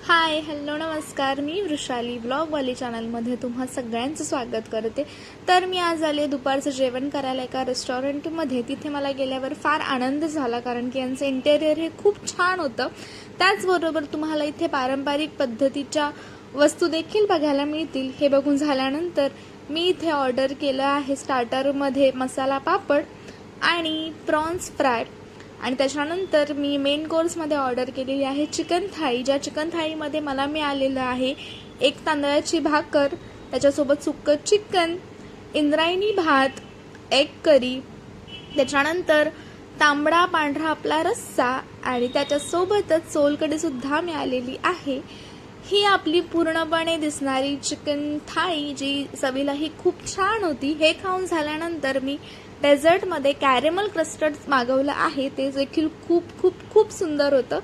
Hi hello नमस्कार, मी वृषाली ब्लॉगवाली चॅनलमध्ये तुम्हा सगळ्यांचं स्वागत करते। तर मी आज आले दुपारचं जेवण करायला एका रेस्टॉरंटमध्ये। तिथे मला गेल्यावर फार आनंद झाला, कारण की यांचं इंटेरियर हे खूप छान होतं। त्याचबरोबर तुम्हाला इथे पारंपरिक पद्धतीच्या वस्तू देखील बघायला मिळतील। हे बघून झाल्यानंतर मी इथे ऑर्डर केलं आहे स्टार्टरमध्ये मसाला पापड आणि प्रॉन्स फ्राय, आणि त्याच्यानंतर मी मेन कोर्समध्ये ऑर्डर केलेली आहे चिकन थाळी। ज्या चिकन थाळीमध्ये मला मिळालेलं आहे एक तांदळाची भाकर, त्याच्यासोबत सुक्कं चिकन, इंद्रायणी भात, एग करी, त्याच्यानंतर तांबडा पांढरा आपला रस्सा, आणि त्याच्यासोबतच सोलकढी सुद्धा मिळालेली आहे। ही आपली पूर्णपणे दिसणारी चिकन थाळी जी चवीलाही खूप छान होती। हे खाऊन झाल्यानंतर मी डेझर्टमध्ये कॅरेमल कस्टर्ड मागवलं आहे, ते देखील खूप खूप खूप सुंदर होतं।